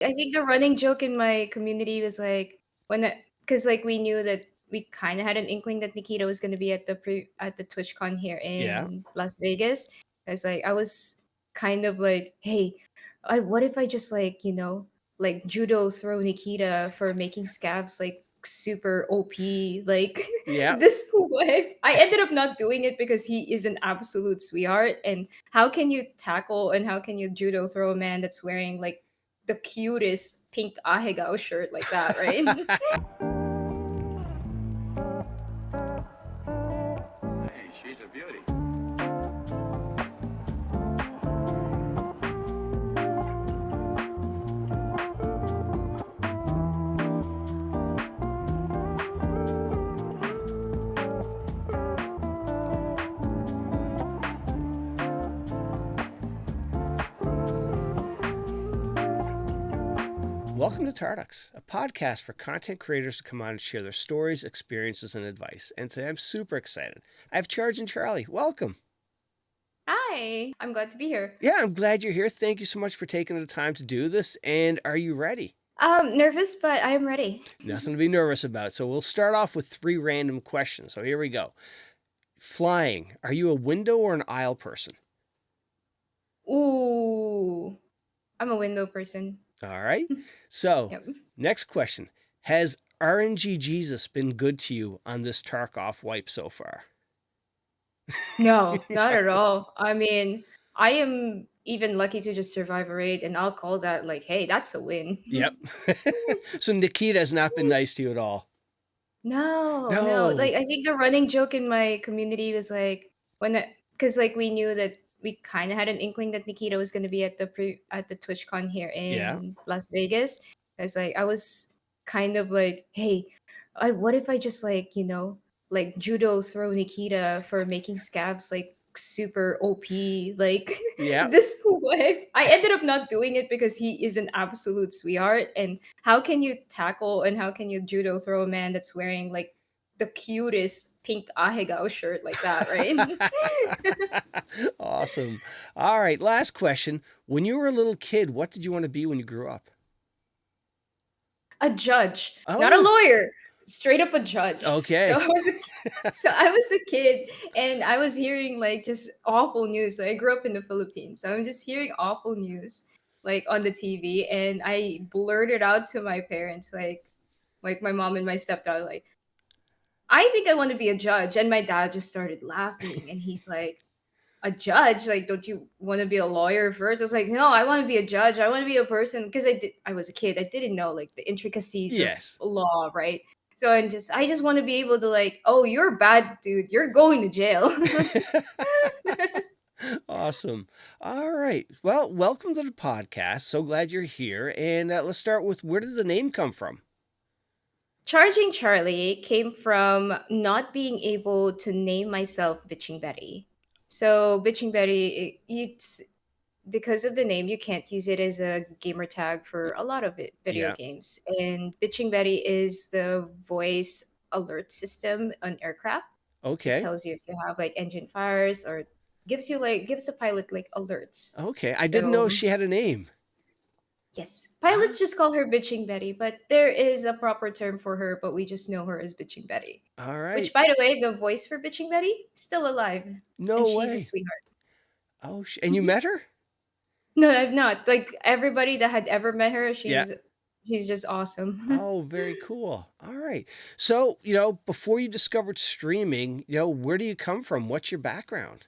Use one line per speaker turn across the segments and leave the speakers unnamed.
I think the running joke in my community was like because like we knew that we kind of had an inkling that Nikita was going to be at the TwitchCon here
Yeah.
in Las Vegas. Because like I was kind of like, hey, what if I just like like judo throw Nikita for making scabs like super OP like
Yeah.
this way. I ended up not doing it because he is an absolute sweetheart. And how can you tackle and how can you judo throw a man that's wearing like the cutest pink ahegao shirt like that, right?
Hey, she's a beauty.
Welcome to Tarkov, a podcast for content creators to come on and share their stories, experiences, and advice. And today I'm super excited. I have Charge and Charlie. Welcome.
Hi, I'm glad to be here.
Yeah, I'm glad you're here. Thank you so much for taking the time to do this. And are you ready?
Nervous, but I am ready.
Nothing to be nervous about. So we'll start off with 3 random questions. So here we go. Flying. Are you a window or an aisle person?
Ooh, I'm a window person.
All right. So
Yep.
next question. Has RNG Jesus been good to you on this Tarkov wipe so far?
No, not at all. I mean, I am even lucky to just survive a raid, and I'll call that like, hey, that's a win.
Yep. So Nikita has not been nice to you at all.
No, no.
No.
Like I think the running joke in my community was like because like we knew that we kind of had an inkling that Nikita was going to be at the TwitchCon here
Yeah.
in Las Vegas. Because like I was kind of like, hey, what if I just like like judo throw Nikita for making scabs like super OP like
Yeah.
this way. I ended up not doing it because he is an absolute sweetheart. And how can you tackle and how can you judo throw a man that's wearing like the cutest pink ahegao shirt like that, right?
Awesome. All right. Last question. When you were a little kid, what did you want to be when you grew up?
A judge, not a
Oh,
lawyer, straight up a judge. So
okay.
I was a kid and I was hearing like just awful news. So I grew up in the Philippines. So I'm just hearing awful news like on the TV and I blurted out to my parents like my mom and my stepdad like I think I want to be a judge. And my dad just started laughing and he's like, a judge? Like, don't you want to be a lawyer first? I was like, no, I want to be a judge. I want to be a person because I was a kid. I didn't know like the intricacies of
Yes.
law, right? So I just want to be able to like, oh, you're bad, dude. You're going to jail.
Awesome. All right. Well, welcome to the podcast. So glad you're here. And let's start with, where did the name come from?
Charging Charlie came from not being able to name myself Bitching Betty. So Bitching Betty, it's because of the name, you can't use it as a gamer tag for a lot of video
Yeah.
games. And Bitching Betty is the voice alert system on aircraft. It
Okay.
tells you if you have like engine fires or gives the pilot like alerts.
Okay. I didn't know
So
she had a name.
yes,
Ah,
pilots just call her Bitching Betty, but there is a proper term for her, but we just know her as Bitching Betty.
all
Which,
right.
by the way, the voice for Bitching Betty still alive, and
No
she's a
way.
sweetheart.
Oh, and you met her?
No, I've not. Like everybody that had ever met her,
Yeah.
she's just awesome.
Oh, very cool. All right. So, before you discovered streaming, where do you come from? What's your background?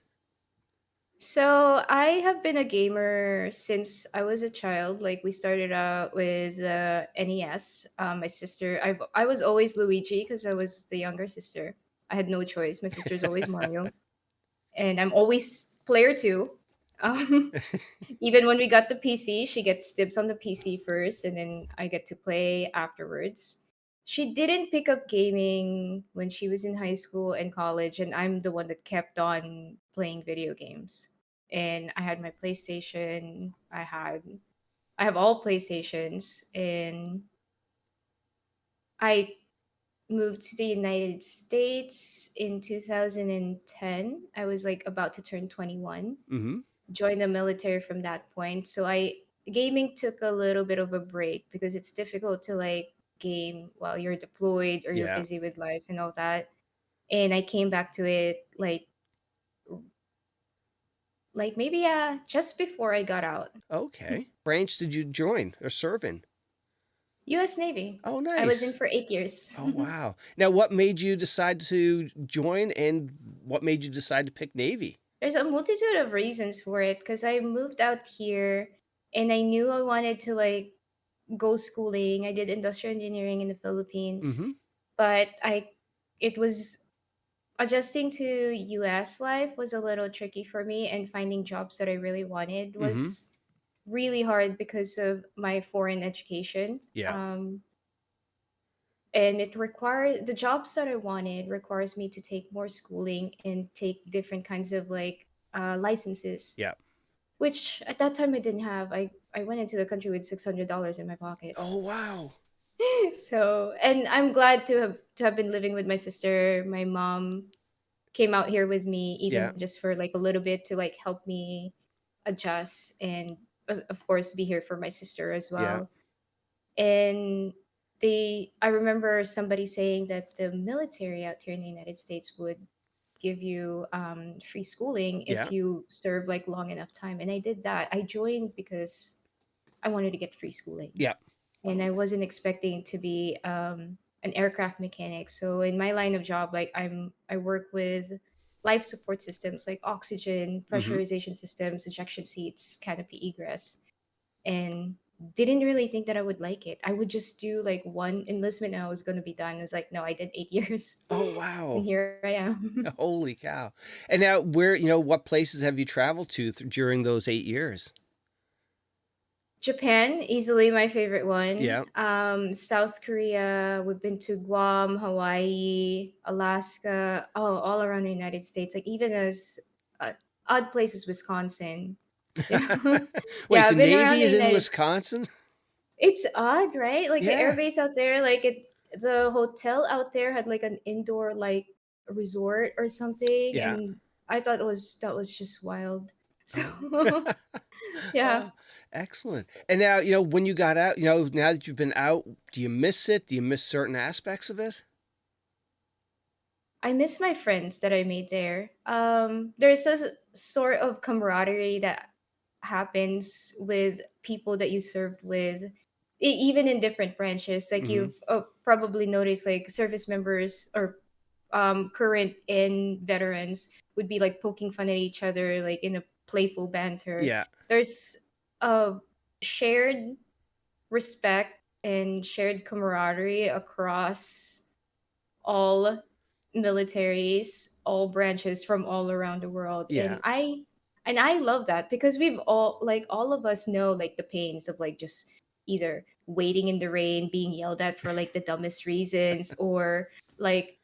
So I have been a gamer since I was a child. Like we started out with NES. My sister, I was always Luigi because I was the younger sister. I had no choice. My sister's always Mario, and I'm always player two. Um, Even when we got the PC, she gets dibs on the PC first, and then I get to play afterwards. She didn't pick up gaming when she was in high school and college, and I'm the one that kept on playing video games. And I had my PlayStation. I have all PlayStations, and I moved to the United States in 2010. I was like about to turn 21,
Mm-hmm.
joined the military from that point. So I gaming took a little bit of a break because it's difficult to like game while you're deployed or you're
Yeah.
busy with life and all that. And I came back to it like maybe just before I got out.
Okay. Branch did you join or serve in?
US Navy.
Oh,
I was in
nice.
for 8 years.
Oh, wow. Now, what made you decide to join and what made you decide to pick Navy?
There's a multitude of reasons for it because I moved out here and I knew I wanted to like go schooling. I did industrial engineering in the Philippines,
Mm-hmm.
but it was adjusting to US life was a little tricky for me, and finding jobs that I really wanted
Mm-hmm.
was really hard because of my foreign education.
Yeah.
And it requires the jobs that I wanted requires me to take more schooling and take different kinds of like licenses,
Yeah.
which at that time I didn't have. I went into the country with $600 in my pocket.
Oh, wow.
So, and I'm glad to have been living with my sister. My mom came out here with me
Yeah.
even just for like a little bit to like help me adjust, and of course be here for my sister as
Yeah.
well. And I remember somebody saying that the military out here in the United States would give you free schooling if
Yeah.
you serve like long enough time, and I did that. I joined because I wanted to get free schooling,
Yeah.
and
Oh,
I wasn't expecting to be an aircraft mechanic. So in my line of job, like I work with life support systems like oxygen,
mm-hmm.
pressurization systems, ejection seats, canopy egress, and didn't really think that I would like it. I would just do like one enlistment and I was going to be done. It's like, no, I did 8 years
Oh,
and
wow.
here I am.
Holy cow. And now, what places have you traveled to during those 8 years?
Japan, easily my favorite one.
Yeah.
South Korea, we've been to Guam, Hawaii, Alaska, oh, all around the United States, like even as odd places, Wisconsin. Yeah.
Wait,
Yeah,
the
I've been around
Navy
the
is in
United.
Wisconsin?
It's odd, right? Like the
Yeah.
airbase out there, the hotel out there had like an indoor like resort or something,
Yeah.
and I thought that was just wild. So
Oh.
yeah,
Oh, excellent. And now, when you got out, now that you've been out, do you miss it? Do you miss certain aspects of it?
I miss my friends that I made there. There's sort of camaraderie that happens with people that you served with, even in different branches. Like
Mm-hmm.
you've probably noticed, like service members or current and veterans would be like poking fun at each other, like in a playful banter.
Yeah.
There's a shared respect and shared camaraderie across all militaries, all branches from all around the world.
Yeah.
And I love that because we've all of us know like the pains of like just either waiting in the rain, being yelled at for like the dumbest reasons, or like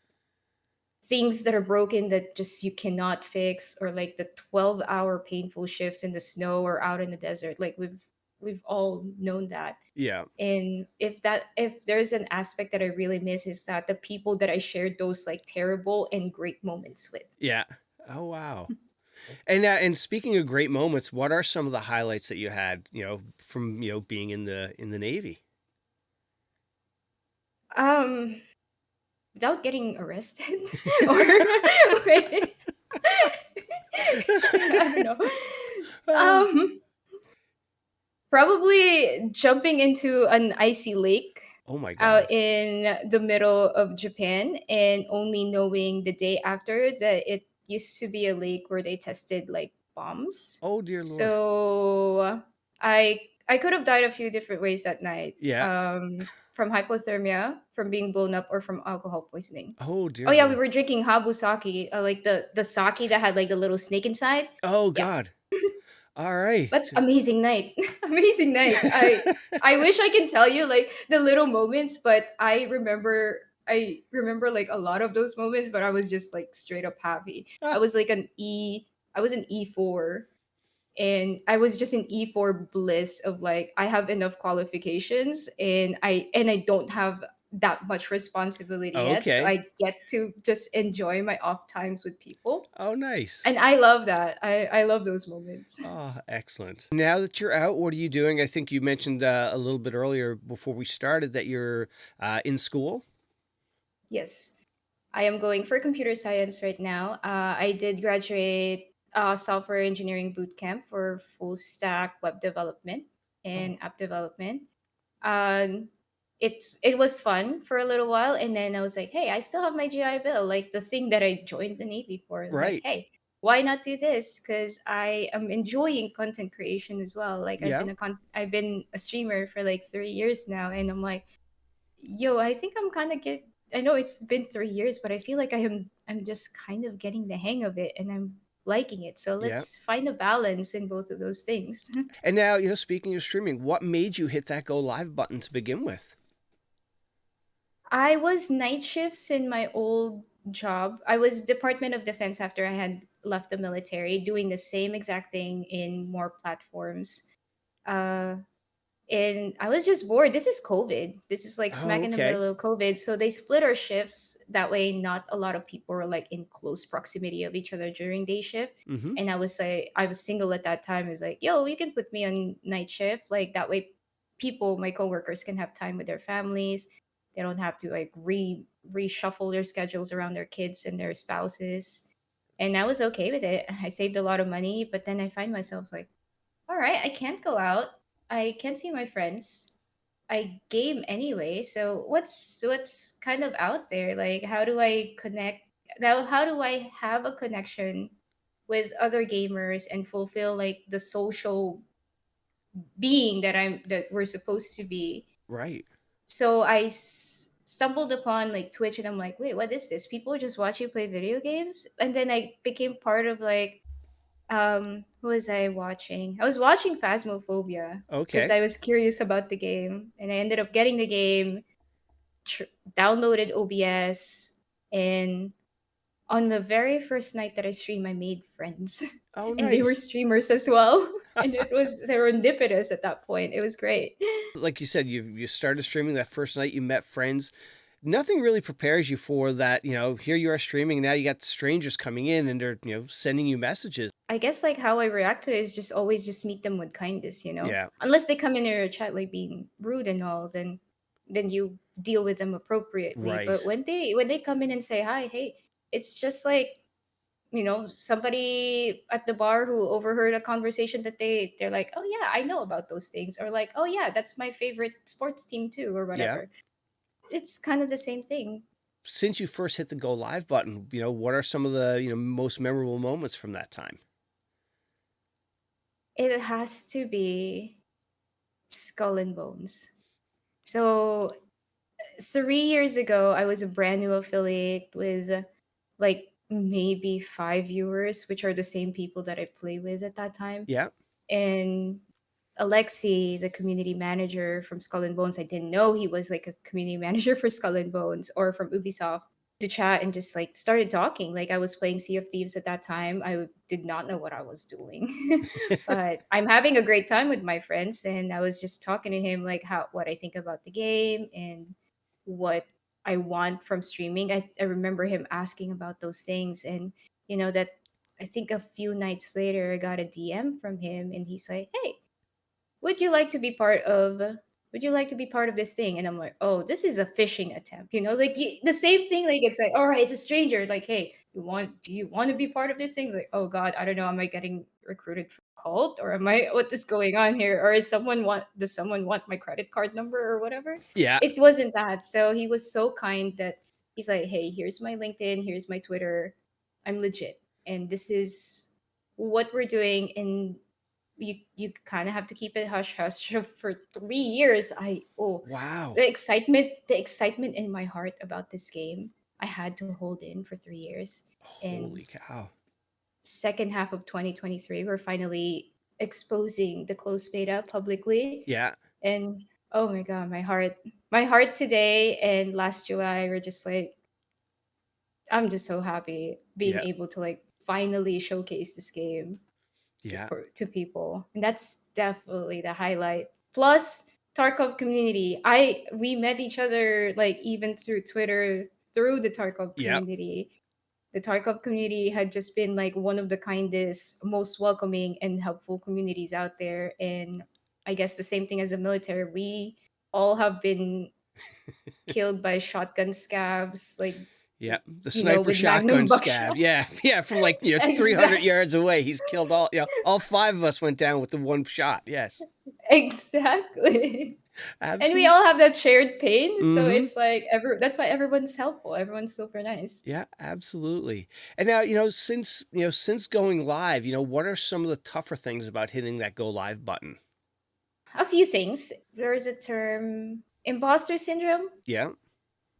things that are broken that just you cannot fix, or like the 12-hour painful shifts in the snow or out in the desert. Like we've all known that.
Yeah.
And if there's an aspect that I really miss, is that the people that I shared those like terrible and great moments with.
Yeah. Oh, wow. And speaking of great moments, what are some of the highlights that you had, from, being in the Navy?
um without getting arrested or wait, I don't know.
Ah,
um Probably jumping into an icy lake
oh my
out
God.
in the middle of Japan, and only knowing the day after that it used to be a lake where they tested like bombs.
Oh dear Lord.
So I could have died a few different ways that night.
Yeah.
From hypothermia, from being blown up, or from alcohol poisoning.
Oh
Oh
dear
yeah, we
Lord.
were drinking habu sake, like the sake that had like the little snake inside.
Oh
Yeah,
God. All right.
but amazing night. Amazing night. I wish I can tell you like the little moments, but I remember like a lot of those moments, but I was just like straight up happy. I
Ah,
was like I was an E4, and I was just in E4 bliss of like I have enough qualifications, and I don't have that much responsibility
Oh,
yet. So
okay.
I get to just enjoy my off times with people.
Oh, nice.
And I love that. I love those moments.
Oh, excellent. Now that you're out, what are you doing? I think you mentioned a little bit earlier before we started that you're in school.
Yes. I am going for computer science right now. I did graduate software engineering boot camp for full stack web development
Oh,
and app development. Um, it was fun for a little while, and then I was like, hey, I still have my GI Bill. Like the thing that I joined the Navy for. It's like,
right.
hey, why not do this? Because I am enjoying content creation as well. Like
Yeah.
I've been a streamer for like 3 years now, and I'm like, yo, I think I'm kind of get. I know it's been 3 years, but I feel like I'm just kind of getting the hang of it, and I'm liking it. So
Yeah.
let's find a balance in both of those things.
And now, speaking of streaming, what made you hit that go live button to begin with?
I was night shifts in my old job. I was Department of Defense after I had left the military, doing the same exact thing in more platforms. Uh, and I was just bored. This is COVID. This is like
Oh,
smack in the
okay.
middle of COVID. So they split our shifts. That way, not a lot of people were like in close proximity of each other during day shift.
Mm-hmm.
And I was single at that time. It's like, yo, you can put me on night shift. Like that way, people, my coworkers, can have time with their families. They don't have to like reshuffle their schedules around their kids and their spouses. And I was okay with it. I saved a lot of money, but then I find myself like, all right, I can't go out. I can't see my friends. I game anyway. So what's kind of out there? Like how do I connect now how do I have a connection with other gamers and fulfill like the social being that we're supposed to be?
Right.
So stumbled upon like Twitch and I'm like, "Wait, what is this? People just watch you play video games?" And then I became part of like who was I watching? I was watching Phasmophobia because
Okay.
I was curious about the game, and I ended up getting the game, downloaded OBS, and on the very first night that I streamed, I made friends,
Oh,
and they were
nice.
streamers as well, and it was serendipitous at that point. It was great.
Like you said, you started streaming that first night. You met friends. Nothing really prepares you for that. Here you are streaming. Now you got strangers coming in and they're sending you messages.
I guess like how I react to it is just always just meet them with kindness, you know.
Yeah.
Unless they come in your chat like being rude and all, then you deal with them appropriately. But
Right.
when they come in and say hi, hey, it's just like somebody at the bar who overheard a conversation that they're like, oh yeah, I know about those things, or like, oh yeah, that's my favorite sports team too, or
Yeah.
whatever. It's kind of the same thing.
Since you first hit the go live button, what are some of the most memorable moments from that time?
It has to be Skull and Bones. So 3 years ago, I was a brand new affiliate with like maybe 5 viewers, which are the same people that I play with at that time.
Yeah.
And Alexi, the community manager from Skull and Bones, I didn't know he was like a community manager for Skull and Bones or from Ubisoft. To chat and just like started talking. Like I was playing Sea of Thieves at that time. I did not know what I was doing, but I'm having a great time with my friends. And I was just talking to him like how what I think about the game and what I want from streaming. I remember him asking about those things, and that I think a few nights later I got a DM from him, and he's like, "Hey, would you like to be part of this thing?" And I'm like, oh, this is a phishing attempt, like the same thing. Like it's like, all right, it's a stranger, like, hey, do you want to be part of this thing? Like, oh god, I don't know, am I getting recruited for a cult, or am I what is going on here, or does someone want my credit card number or whatever?
Yeah.
It wasn't that. So he was so kind that he's like, hey, here's my LinkedIn, here's my Twitter, I'm legit, and this is what we're doing. And you kind of have to keep it hush hush. For 3 years,
Wow.
the excitement in my heart about this game, I had to hold in for 3 years. And
Holy cow.
second half of 2023, we're finally exposing the closed beta publicly.
Yeah.
And oh my god, my heart today and last July were just like, I'm just so happy being
Yeah.
able to like finally showcase this game
Yeah.
to people, and that's definitely the highlight. Plus Tarkov community. We met each other like even through Twitter through the Tarkov
Yep.
community. The Tarkov community had just been like one of the kindest, most welcoming and helpful communities out there. And I guess the same thing as the military. We all have been killed by shotgun scabs, like
Yeah, the sniper
with magnum
shotgun
buckshot.
scab. Yeah, yeah, from like 300
Exactly.
yards away, he's killed all. All five of us went down with the one shot. Yes,
Exactly. And we
absolutely.
all have that shared pain, so
Mm-hmm.
it's like that's why everyone's helpful. Everyone's super nice.
Yeah, absolutely. And now since going live, what are some of the tougher things about hitting that go live button?
A few things. There is a term, imposter syndrome.
Yeah,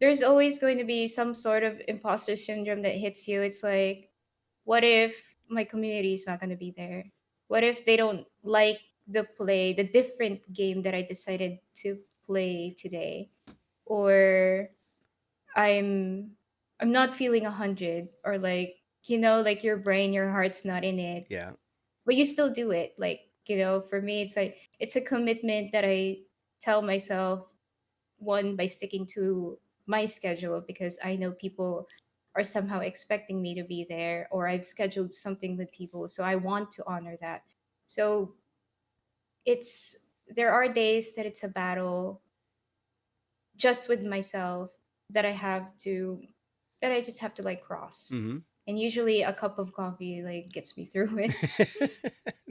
There's always going to be some sort of imposter syndrome that hits you. It's like, what if my community is not going to be there? What if they don't like the different game that I decided to play today? Or I'm I'm not feeling 100, or like, like your brain, your heart's not in it,
yeah.
but you still do it. Like, for me, it's like it's a commitment that I tell myself, one, by sticking to my schedule, because I know people are somehow expecting me to be there, or I've scheduled something with people, so I want to honor that. So there are days that it's a battle just with myself, that I just have to like cross.
Mm-hmm.
And usually a cup of coffee like gets me through it.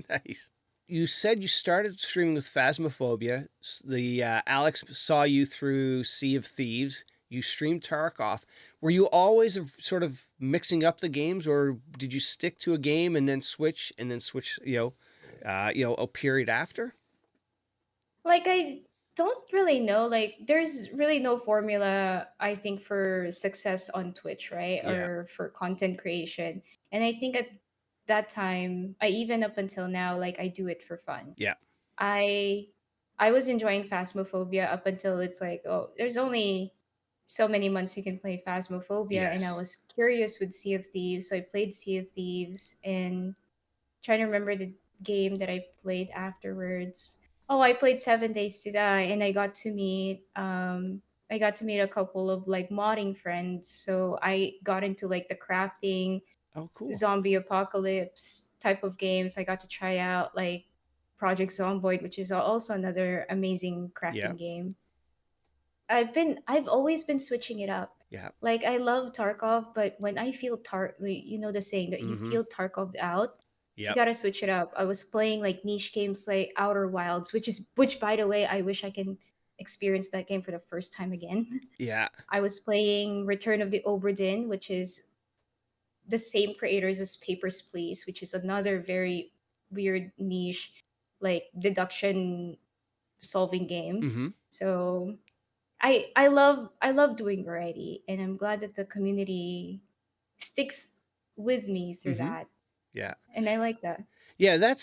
Nice. You said you started streaming with Phasmophobia. The Alex saw you through Sea of Thieves. You streamed Tarkov. Were you always sort of mixing up the games, or did you stick to a game and then switch a period after?
Like, I don't really know. Like, there's really no formula, I think, for success on Twitch, right?
Yeah,
Or for content creation. And I think at that time, I even up until now, like, I do it for fun.
yeah,
I I was enjoying Phasmophobia up until it's like, oh, there's only so many months you can play Phasmophobia, and I
yes.
was curious with Sea of Thieves, so I played Sea of Thieves, and trying to remember the game that I played afterwards. Oh, I played 7 Days to Die, and I got to meet a couple of like modding friends. So I got into like the crafting,
Oh, cool.
zombie apocalypse type of games. I got to try out like Project Zomboid, which is also another amazing
Yeah,
crafting game. I've always been switching it up.
yeah.
Like, I love Tarkov, but when I feel the saying that you
Mm-hmm.
feel Tarkov out, you
Yep.
gotta switch it up. I was playing like niche games like Outer Wilds, which by the way, I wish I can experience that game for the first time again.
Yeah.
I was playing Return of the Obra Dinn, which is the same creators as Papers, Please, which is another very weird niche, like deduction solving game.
Mm-hmm.
So I love doing variety, and I'm glad that the community sticks with me through
Mm-hmm.
that,
Yeah.
and I like that.
Yeah,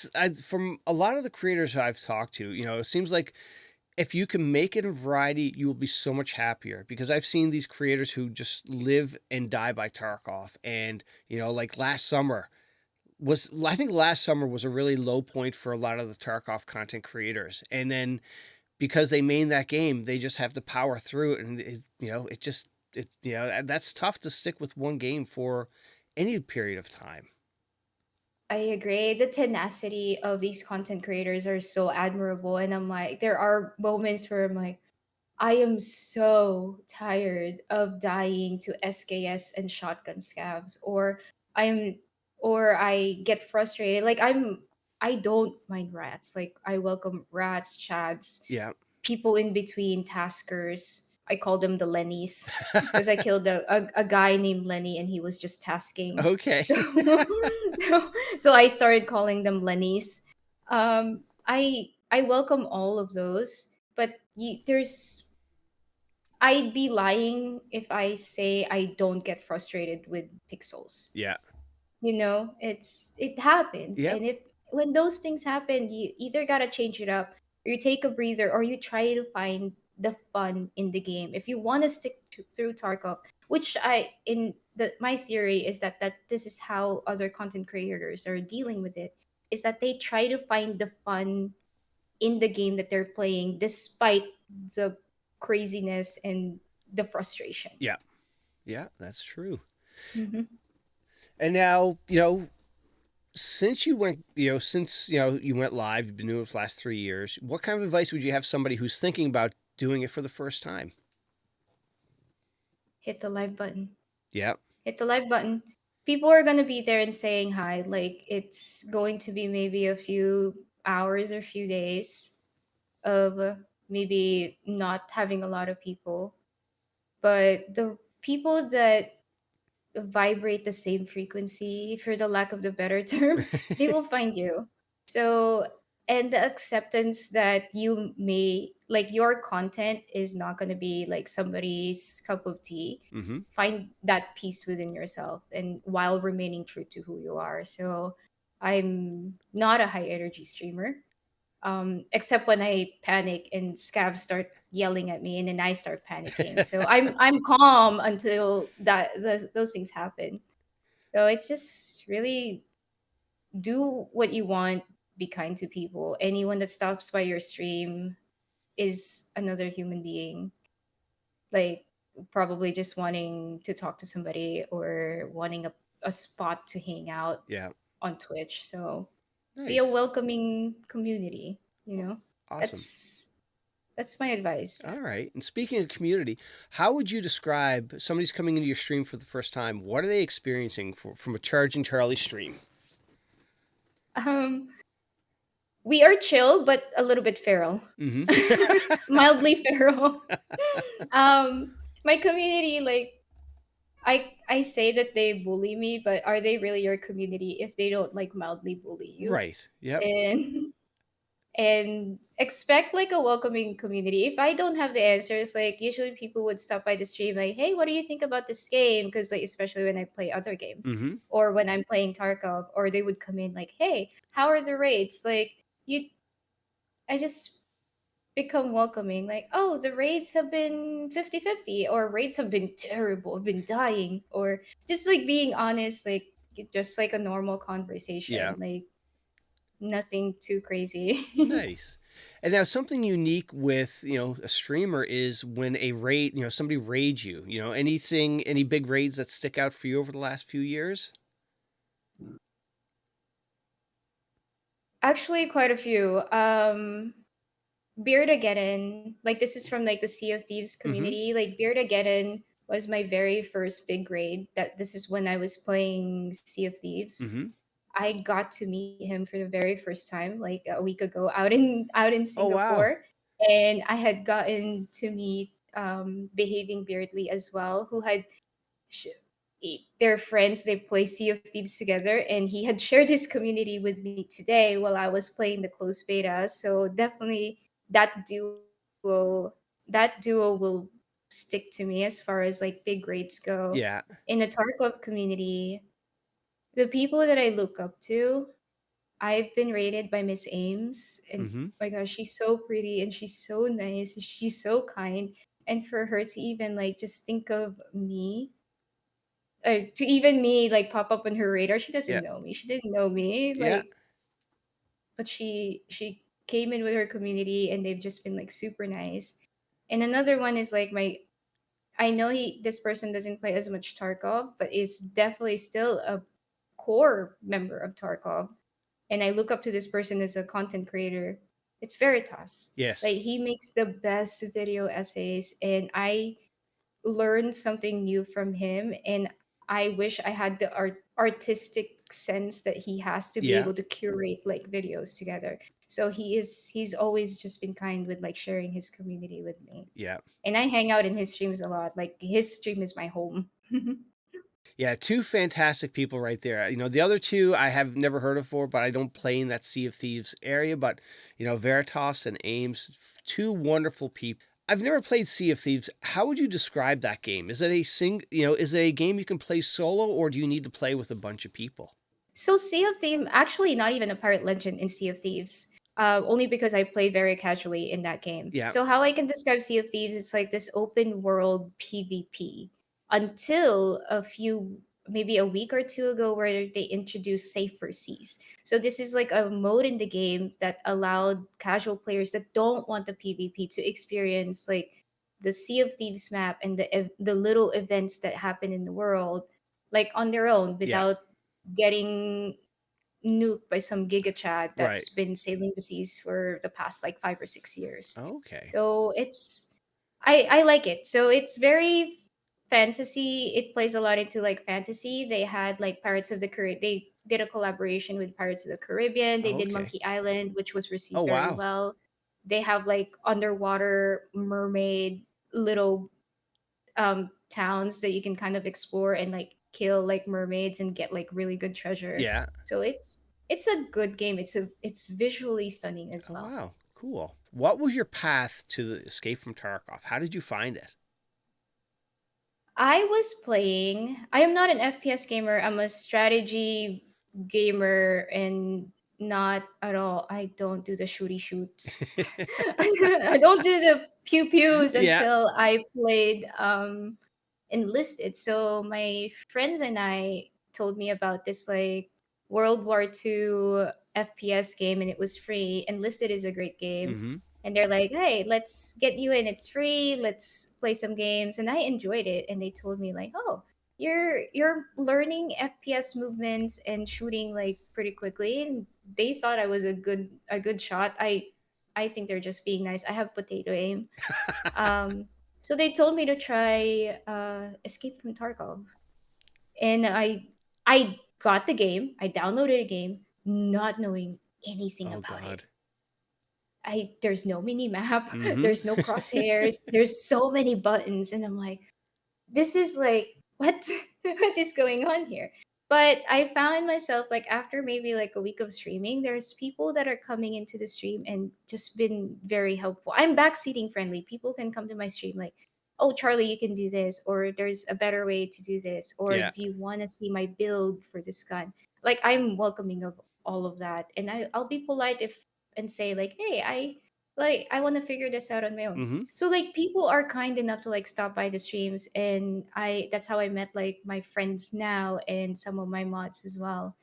from a lot of the creators I've talked to, it seems like if you can make it a variety, you will be so much happier, because I've seen these creators who just live and die by Tarkov. And, like I think last summer was a really low point for a lot of the Tarkov content creators. And then because they main that game, they just have to power through it. And that's tough to stick with one game for any period of time.
I agree. The tenacity of these content creators are so admirable, and I'm like, there are moments where I'm like, I am so tired of dying to SKS and shotgun scavs, I am, or I get frustrated. Like, I don't mind rats. Like, I welcome rats, chads,
Yeah.
people in between, taskers. I call them the Lennys because I killed a guy named Lenny, and he was just tasking.
Okay.
So so I started calling them Lennys. I welcome all of those, but I'd be lying if I say I don't get frustrated with pixels.
Yeah.
It happens,
Yep.
and if when those things happen, you either gotta change it up, or you take a breather, or you try to find the fun in the game. If you want to through Tarkov, which my theory is that this is how other content creators are dealing with it, is that they try to find the fun in the game that they're playing, despite the craziness and the frustration.
Yeah. Yeah, that's true.
Hmm.
And now, since you went, you went live, you've been doing it for the last 3 years. What kind of advice would you have somebody who's thinking about doing it for the first time?
Hit the live button.
Yeah.
Hit the live button. People are going to be there and saying hi. Like, it's going to be maybe a few hours or few days of maybe not having a lot of people. But the people that vibrate the same frequency, for the lack of the better term, they will find you. So, and the acceptance that you may, like, your content is not going to be like somebody's cup of tea.
Mm-hmm.
Find that peace within yourself and while remaining true to who you are. So, I'm not a high energy streamer, except when I panic and scavs start yelling at me, and then I start panicking. So I'm calm until those things happen. So it's just really do what you want. Be kind to people. Anyone that stops by your stream is another human being. Like, probably just wanting to talk to somebody or wanting a spot to hang out
Yeah.
on Twitch. So be a
Nice.
welcoming community. You know,
Awesome.
that's that's my advice.
All right. And speaking of community, how would you describe somebody's coming into your stream for the first time? What are they experiencing from a Charging Charlie stream?
Um, we are chill, but a little bit feral,
Mm-hmm.
mildly feral. My community, like, I say that they bully me, but are they really your community if they don't like mildly bully you?
Right. Yep.
And and expect like a welcoming community. If I don't have the answers, like usually people would stop by the stream like, "Hey, what do you think about this game?" Because like especially when I play other games
Mm-hmm.
or when I'm playing Tarkov, or they would come in like, "Hey, how are the raids?" Like you, I just become welcoming. Like, "Oh, the raids have been 50-50, or raids have been terrible, I've been dying," or just like being honest, like just like a normal
Yeah.
conversation, like nothing too crazy.
Nice. And now something unique with, a streamer is when a raid, somebody raids you, any big raids that stick out for you over the last few years?
Actually, quite a few. Beardageddon, like this is from like the Sea of Thieves
Mm-hmm.
community. Like Beardageddon was my very first big raid. That this is when I was playing Sea of Thieves.
Mm-hmm.
I got to meet him for the very first time, like a week ago, out in
Oh, wow.
Singapore, and I had gotten to meet Behaving Beardly as well, who had sh- they're friends. They play Sea of Thieves together, and he had shared his community with me today while I was playing the closed beta. So definitely that duo, that duo will stick to me as far as like big grades go.
Yeah.
In the Tarkov community, the people that I look up to, I've been rated by Miss Ames, and
Mm-hmm.
my gosh, she's so pretty and she's so nice. She's so kind, and for her to even like just think of me, to even me like pop up on her radar. She
Yeah.
doesn't know me. She didn't know me.
Yeah.
Like, but she came in with her community, and they've just been like super nice. And another one is like my. I know this person doesn't play as much Tarkov, but is definitely still a core member of Tarkov. And I look up to this person as a content creator. It's Veritas. Like
Yes.
he makes the best video essays, and I learned something new from him, and I wish I had the artistic sense that he has to be
Yeah.
able to curate like videos together. So he's always just been kind with like sharing his community with me,
Yeah.
and I hang out in his streams a lot. Like his stream is my home.
Yeah, two fantastic people right there. The other two I have never heard of before, but I don't play in that Sea of Thieves area. But, Veritas and Aims, two wonderful people. I've never played Sea of Thieves. How would you describe that game? Is it is it a game you can play solo, or do you need to play with a bunch of people?
So Sea of Thieves, actually not even a pirate legend in Sea of Thieves. Only because I play very casually in that game.
Yeah.
So how I can describe Sea of Thieves, it's like this open world PvP until maybe a week or two ago, where they introduced safer seas. So this is like a mode in the game that allowed casual players that don't want the PvP to experience like the Sea of Thieves map and the little events that happen in the world like on their own
Yeah.
without getting nuked by some giga chad
Right.
that's been sailing the seas for the past like 5 or 6 years.
Okay.
So I like it. So it's very fantasy. It plays a lot into like fantasy. They had like Pirates of the Caribbean. They did a collaboration with Pirates of the Caribbean. They did
Okay.
Monkey Island, which was
Oh,
received very
wow.
well. They have like underwater mermaid little towns that you can kind of explore and like kill like mermaids and get like really good treasure.
Yeah.
So it's a good game. It's visually stunning as
Oh,
well.
wow. Cool. What was your path to the Escape from Tarkov? How did you find it?
I was playing. I am not an FPS gamer. I'm a strategy gamer and not at all. I don't do the shooty shoots. I don't do the pew pews
Yeah.
until I played enlisted. So my friends and I told me about this like World War II FPS game and it was free. Enlisted is a great game.
Mm-hmm.
And they're like, hey, let's get you in. It's free. Let's play some games. And I enjoyed it. And they told me like, oh, you're learning FPS movements and shooting like pretty quickly. And they thought I was a good shot. I think they're just being nice. I have potato aim. Um, so they told me to try Escape from Tarkov, and I got the game. I downloaded a game, not knowing anything
Oh,
about it.
God.
There's no mini map,
Mm-hmm.
there's no crosshairs, there's so many buttons, and I'm like, this is like what what is going on here. But I found myself like after maybe like a week of streaming, there's people that are coming into the stream and just been very helpful. I'm backseating friendly. People can come to my stream like, oh Charlie, you can do this, or there's a better way to do this, or
Yeah.
do you want to see my build for this gun? Like I'm welcoming of all of that, and I'll be polite if and say like, hey, I want to figure this out on my own.
Mm-hmm.
So like people are kind enough to like stop by the streams, and I that's how I met like my friends now and some of my mods as well.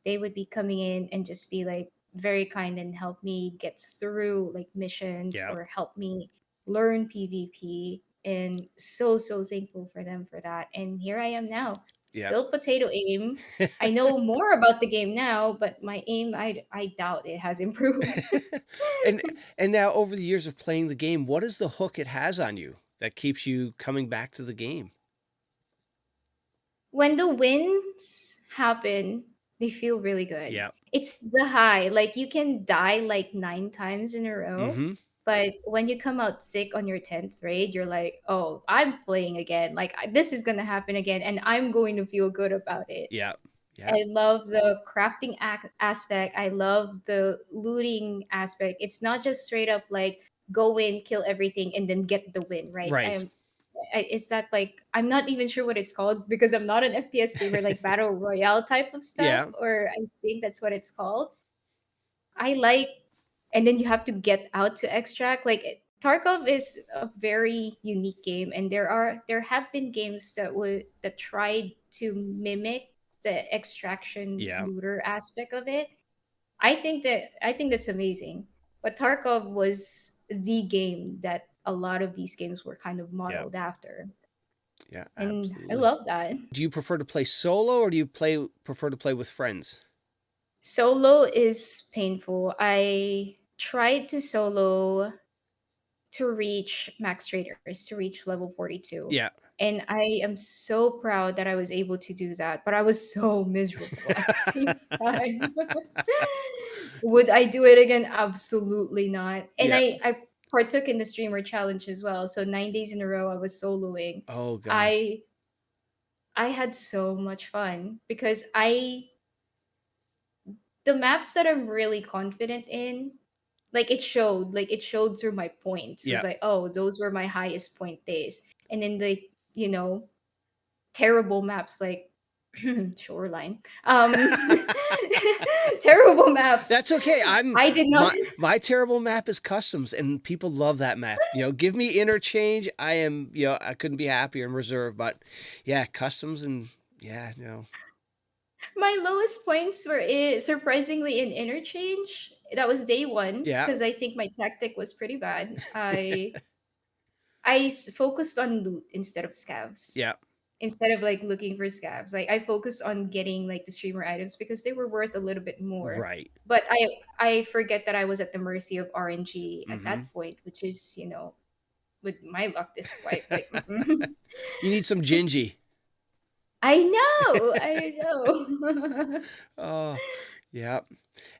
They would be coming in and just be like very kind and help me get through like missions
Yeah.
or help me learn PvP, and so thankful for them for that. And here I am now,
Yeah.
still potato aim. I know more about the game now, but my aim I doubt it has improved.
and and now over the years of playing the game, what is the hook it has on you that keeps you coming back to the game?
When the wins happen, they feel really good.
Yeah.
It's the high. Like you can die like 9 times in a row,
Mm-hmm.
but when you come out sick on your 10th raid, you're like, oh, I'm playing again. Like this is going to happen again, and I'm going to feel good about it.
Yeah. Yeah.
I love the crafting aspect. I love the looting aspect. It's not just straight up like go in, kill everything, and then get the win, right?
Right.
Is that like I'm not even sure what it's called because I'm not an FPS gamer, like battle royale type of stuff,
Yeah.
or I think that's what it's called. I like, and then you have to get out to extract. Tarkov is a very unique game, and there have been games that tried to mimic the extraction
Yeah.
looter aspect of it. I think that's amazing. But Tarkov was the game that a lot of these games were kind of
Yeah.
modeled after.
Yeah.
And I
Absolutely.
love that.
Do you prefer to play solo or do you prefer to play with friends?
Solo is painful. I tried to solo to reach max traders, to reach level 42.
Yeah.
And I am so proud that I was able to do that, but I was so miserable at the same time. Would I do it again? Absolutely not. And
Yeah.
I partook in the streamer challenge as well. So 9 days in a row I was soloing.
Oh, gosh.
I I had so much fun because I the maps that I'm really confident in, like it showed through my points. It was
Yeah.
like, oh, those were my highest point days. And then the, you know, terrible maps like shoreline. Terrible
That's
maps.
okay.
I did not
My terrible map is customs and people love that map. Give me interchange. I couldn't be happier in reserve, but yeah, customs and yeah, no.
My lowest points were surprisingly in interchange. That was day one
Yeah.
because I think my tactic was pretty bad. I focused on loot instead of scavs.
Yeah.
Instead of like looking for scavs, like I focused on getting like the streamer items because they were worth a little bit more.
Right.
But I forget that I was at the mercy of RNG at
Mm-hmm.
that point, which is with my luck this swipe like mm-mm.
You need some Gingy.
I know.
Oh, yeah.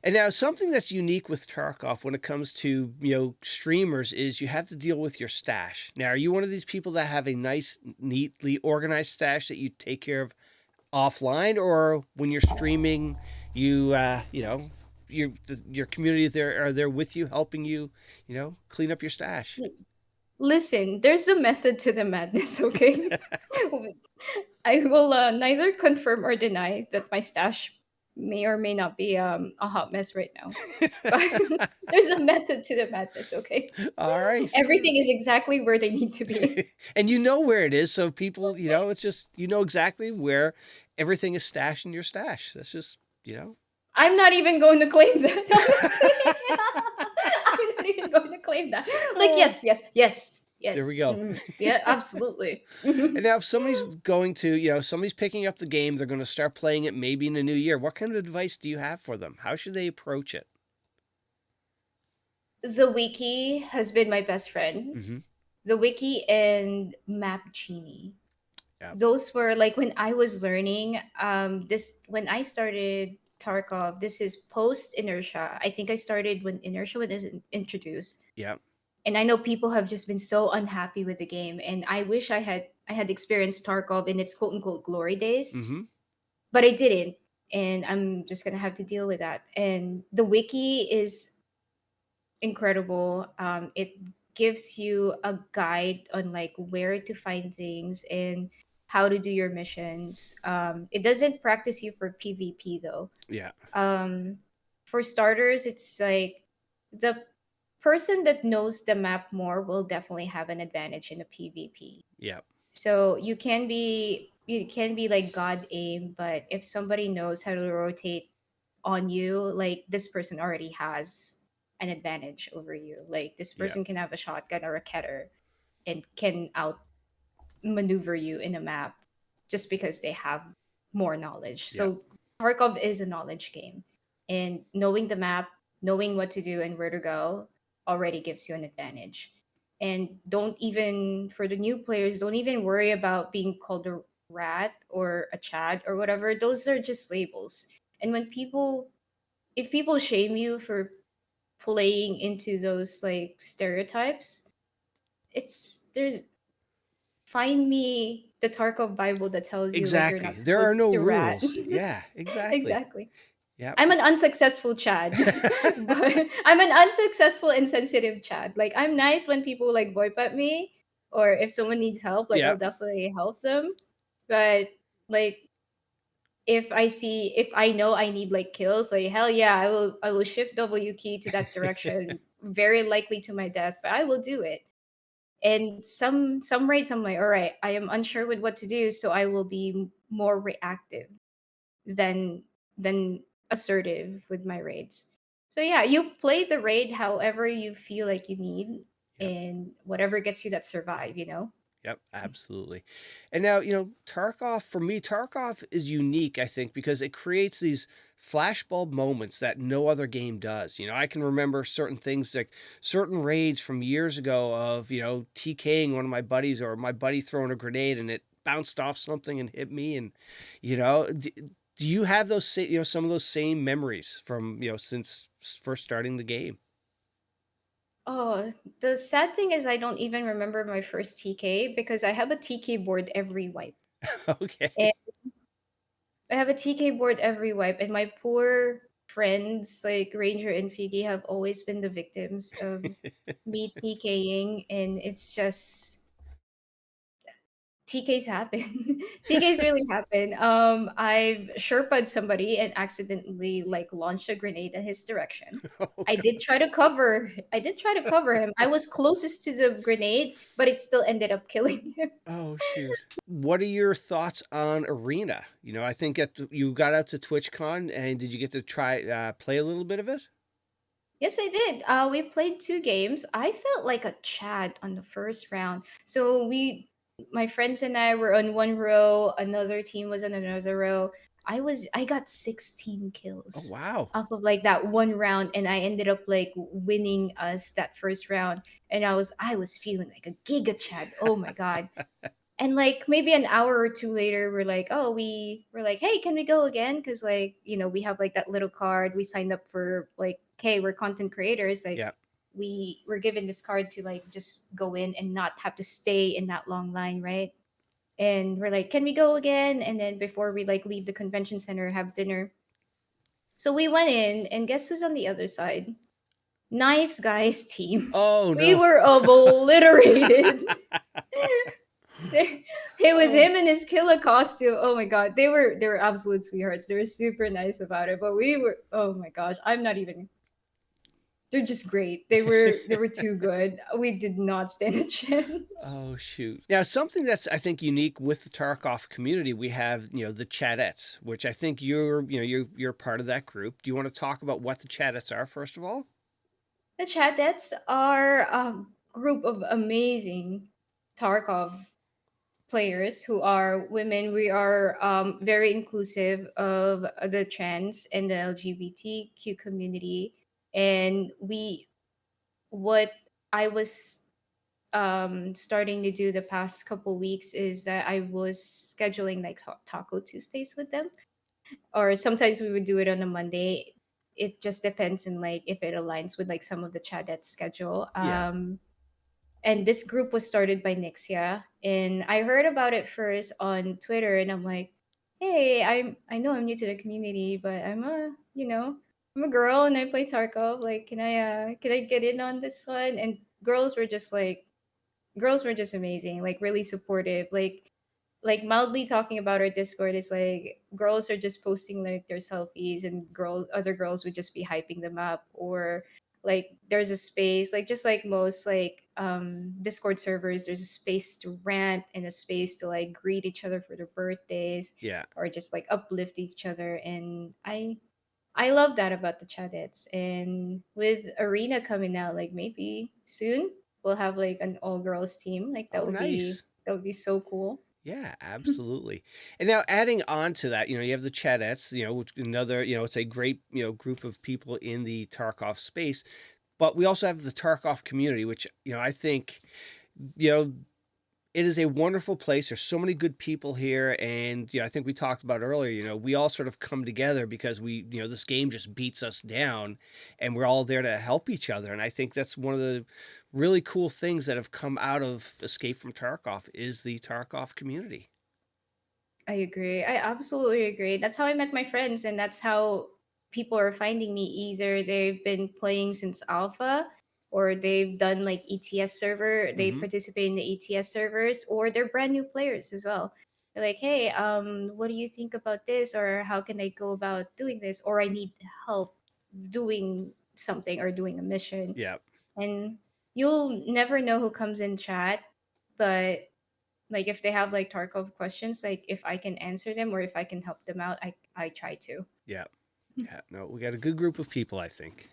And now something that's unique with Tarkov when it comes to, streamers is you have to deal with your stash. Now, are you one of these people that have a nice, neatly organized stash that you take care of offline, or when you're streaming, your community there are there with you, helping you, clean up your stash?
Listen, there's a method to the madness, okay? I will neither confirm or deny that my stash may or may not be a hot mess right now. But there's a method to the madness, okay?
All right.
Everything is exactly where they need to be.
And you know where it is, so people, it's just exactly where everything is stashed in your stash. That's just,
I'm not even going to claim that, honestly. I'm not even going to claim that. Like,
Oh,
yes, yes, yes,
there we
yes.
go.
Yeah, absolutely.
And now, if somebody's going to, somebody's picking up the game, they're going to start playing it maybe in the new year. What kind of advice do you have for them? How should they approach it?
The wiki has been my best friend.
Mm-hmm.
The wiki and Map Genie.
Yeah.
Those were like when I was learning. This when I started Tarkov. This is post Inertia. I think I started when Inertia was introduced,
Yeah.
and I know people have just been so unhappy with the game. And I wish I had experienced Tarkov in its quote unquote glory days,
Mm-hmm.
but I didn't, and I'm just gonna have to deal with that. And the wiki is incredible. It gives you a guide on like where to find things and how to do your missions. It doesn't practice you for PvP though.
Yeah.
Um, for starters, it's like the person that knows the map more will definitely have an advantage in a PvP.
Yeah.
So you can be like God aim, but if somebody knows how to rotate on you, like this person already has an advantage over you. Like this
Yeah.
person can have a shotgun or a cutter and can out maneuver you in a map just because they have more knowledge.
Yeah.
So Tarkov is a knowledge game. And knowing the map, knowing what to do and where to go already gives you an advantage. And don't even for the new players, don't even worry about being called a rat or a Chad or whatever. Those are just labels. And when people if people shame you for playing into those like stereotypes, it's there's find me the Tarkov Bible that tells you like you're
Exactly.
not
There are
supposed
no
to rat.
rules. Yeah. Exactly.
Exactly.
Yeah.
I'm an unsuccessful Chad, but I'm an unsuccessful and sensitive Chad. Like I'm nice when people like VoIP at me, or if someone needs help, like
Yeah.
I'll definitely help them. But like if I know I need like kills, like hell yeah, I will shift W key to that direction, very likely to my death, but I will do it. And some raids I'm like, all right, I am unsure with what to do, so I will be more reactive than than assertive with my raids. So yeah, you play the raid however you feel like you need,
Yep.
and whatever gets you that survive.
Yep, absolutely. And now, Tarkov, for me, Tarkov is unique, I think, because it creates these flashbulb moments that no other game does. I can remember certain things like certain raids from years ago of, TKing one of my buddies or my buddy throwing a grenade and it bounced off something and hit me. And, do you have those, some of those same memories from, since first starting the game?
Oh, the sad thing is I don't even remember my first TK because I have a TK board every wipe.
Okay.
And I have a TK board every wipe, and my poor friends like Ranger and Figie have always been the victims of me TKing, and it's just TKs happen. TKs really happen. I've Sherpa'd somebody and accidentally like launched a grenade in his direction.
Oh,
I did
God.
try to cover. I did try to cover him. I was closest to the grenade, but it still ended up killing him.
Oh, shoot. What are your thoughts on Arena? You know, I think you got out to TwitchCon, and did you get to try play a little bit of it?
Yes, I did. We played two games. I felt like a Chad on the first round. My friends and I were on one row. Another team was on another row. I got 16
Oh,
kills
wow.
off of like that one round, and I ended up like winning us that first round. And I was feeling like a Giga Chad. Oh my god! And like maybe an hour or two later, we're like, hey, can we go again? Because like we have like that little card. We signed up for like, okay, we're content creators. Like
Yeah.
we were given this card to like just go in and not have to stay in that long line, right? And we're like, can we go again? And then before we like leave the convention center, have dinner. So we went in, and guess who's on the other side? Nice guys team.
Oh,
We
no.
were obliterated. Hey, with
Oh,
him and his killer costume, oh my god, they were absolute sweethearts. They were super nice about it, but we were, oh my gosh, I'm not even. They're just great. They were too good. We did not stand a chance.
oh, shoot. Now, something that's I think unique with the Tarkov community, we have the Chadettes, which I think you're part of that group. Do you want to talk about what the Chadettes are first of all?
The Chadettes are a group of amazing Tarkov players who are women. We are very inclusive of the trans and the LGBTQ community, and what I was starting to do the past couple weeks is that I was scheduling like Taco Tuesdays with them, or sometimes we would do it on a Monday. It just depends on like if it aligns with like some of the Chadette schedule.
Yeah.
And this group was started by Nixia, and I heard about it first on Twitter, and I'm like, hey, I know I'm new to the community, but I'm a girl and I play Tarkov. Like, can I get in on this one? And girls were just amazing, like really supportive, like mildly talking about our Discord is like girls are just posting like their selfies, and other girls would just be hyping them up, or like there's a space, like just like most like Discord servers, there's a space to rant and a space to like greet each other for their birthdays,
Yeah.
or just like uplift each other. And I love that about the Chadettes. And with Arena coming out, like maybe soon we'll have like an all girls team. Like
Oh, nice.
that would be so cool.
Yeah, absolutely. And now adding on to that, you have the Chadettes, which another, it's a great, group of people in the Tarkov space. But we also have the Tarkov community, which, I think, you know, it is a wonderful place. There's so many good people here. And, I think we talked about earlier, we all sort of come together because this game just beats us down and we're all there to help each other. And I think that's one of the really cool things that have come out of Escape from Tarkov is the Tarkov community.
I agree. I absolutely agree. That's how I met my friends, and that's how people are finding me. Either they've been playing since alpha, or they've done like ETS server. They
Mm-hmm.
participate in the ETS servers, or they're brand new players as well. They're like, "Hey, what do you think about this? Or how can I go about doing this? Or I need help doing something or doing a mission."
Yeah.
And you'll never know who comes in chat, but like if they have like Tarkov questions, like if I can answer them or if I can help them out, I try to.
Yeah. Yeah. No, we got a good group of people, I think.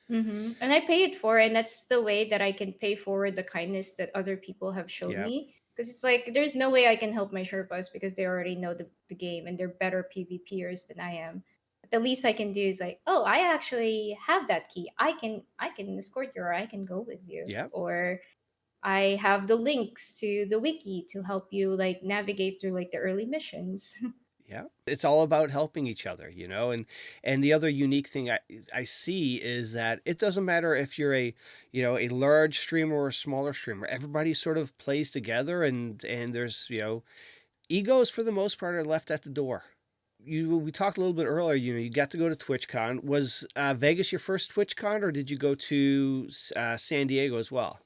And I pay it for, and that's the way that I can pay forward the kindness that other people have showed
Yeah.
me. Because it's like there's no way I can help my Sherpas because they already know the game and they're better PvPers than I am. But the least I can do is like, oh, I actually have that key. I can escort you, or I can go with you,
Yeah.
or I have the links to the wiki to help you like navigate through like the early missions.
Yeah. It's all about helping each other, and the other unique thing I see is that it doesn't matter if you're a large streamer or a smaller streamer. Everybody sort of plays together and there's, egos for the most part are left at the door. We talked a little bit earlier, you got to go to TwitchCon. Was Vegas your first TwitchCon or did you go to San Diego as well?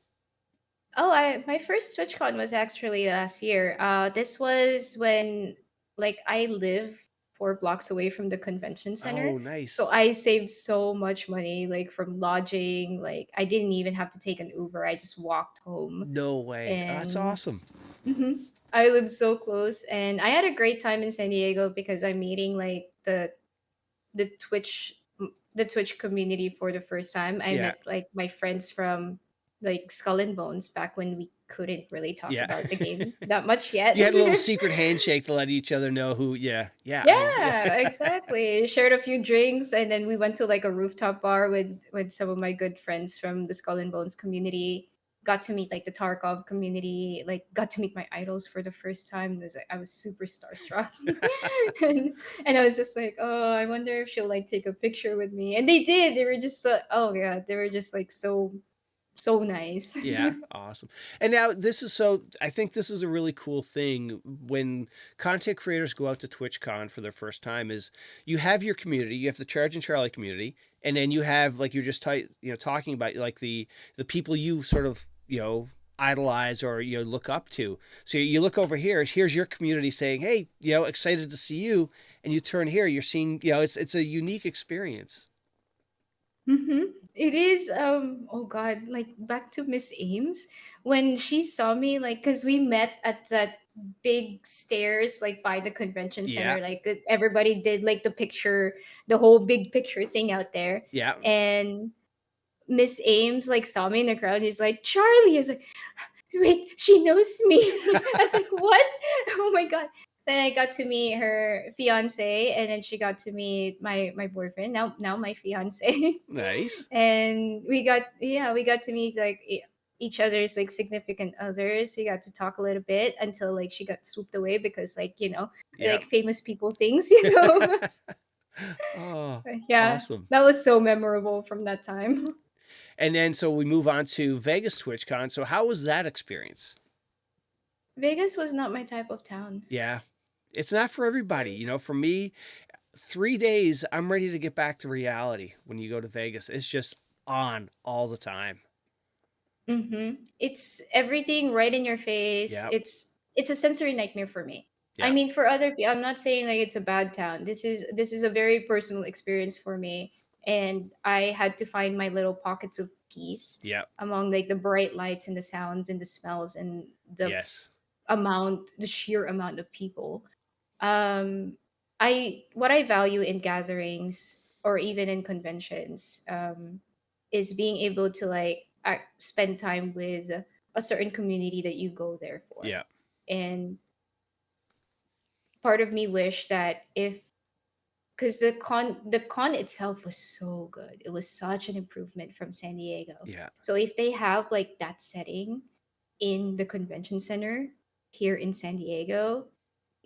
Oh, I my first TwitchCon was actually last year. This was when like I live 4 blocks away from the convention center.
Oh,
So
nice.
I saved so much money, like from lodging. Like I didn't even have to take an Uber. I just walked home,
No way. That's
and
awesome.
I live so close. And I had a great time in San Diego because I'm meeting like the the Twitch community for the first time. I
Yeah.
met like my friends from like Skull and Bones back when we couldn't really talk
Yeah.
about the game that much yet.
You had a little secret handshake to let each other know who. Yeah. Yeah. Yeah.
Yeah, exactly. Shared a few drinks, and then we went to like a rooftop bar with some of my good friends from the Skull and Bones community. Got to meet like the Tarkov community, like got to meet my idols for the first time. It was like, I was super starstruck, and, and I was just like, oh, I wonder if she'll like take a picture with me. And they did. They were just so, oh yeah, they were just like so nice.
Yeah, awesome. And now this is so I think this is a really cool thing when content creators go out to TwitchCon for their first time is you have your community, you have the Charge and Charlie community, and then you have like you're just talking about like the people you sort of, idolize or look up to. So you look over here, here's your community saying, "Hey, excited to see you." And you turn here, you're seeing, it's a unique experience.
It is oh god, like back to Miss Ames when she saw me, like cuz we met at that big stairs like by the convention
Yeah.
center, like everybody did like the picture, the whole big picture thing out there.
Yeah.
And Miss Ames like saw me in the crowd. He's like, "Charlie." I was like, wait, she knows me. I was like, what? Oh my god. Then I got to meet her fiance, and then she got to meet my boyfriend, now my fiance.
Nice.
And we got to meet like each other's like significant others. We got to talk a little bit until like she got swooped away because like
Yeah.
like famous people things.
Oh,
But yeah,
awesome.
that was so memorable from that time.
And then so we move on to Vegas TwitchCon. So how was that experience?
Vegas was not my type of town.
Yeah. It's not for everybody. For me, 3 days, I'm ready to get back to reality when you go to Vegas. It's just on all the time.
It's everything right in your face.
Yeah.
It's a sensory nightmare for me. I
Yeah.
mean, for other people, I'm not saying like it's a bad town. This is a very personal experience for me, and I had to find my little pockets of peace
Yeah.
among like the bright lights and the sounds and the smells and
Yes.
the sheer amount of people. um I what I value in gatherings or even in conventions is being able to like spend time with a certain community that you go there for.
Yeah.
And part of me wish that if, because the con itself was so good, it was such an improvement from San Diego.
Yeah.
So if they have like that setting in the convention center here in San Diego,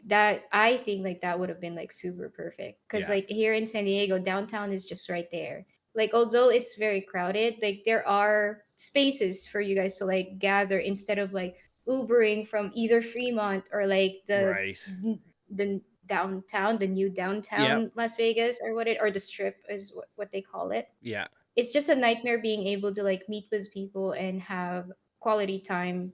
that I think like that would have been like super perfect, because
Yeah.
like here in San Diego, downtown is just right there. Like although it's very crowded, like there are spaces for you guys to like gather instead of like Ubering from either Fremont or like
Right.
the downtown, the new
Yep.
downtown Las Vegas, or or the strip is what they call it.
Yeah.
It's just a nightmare being able to like meet with people and have quality time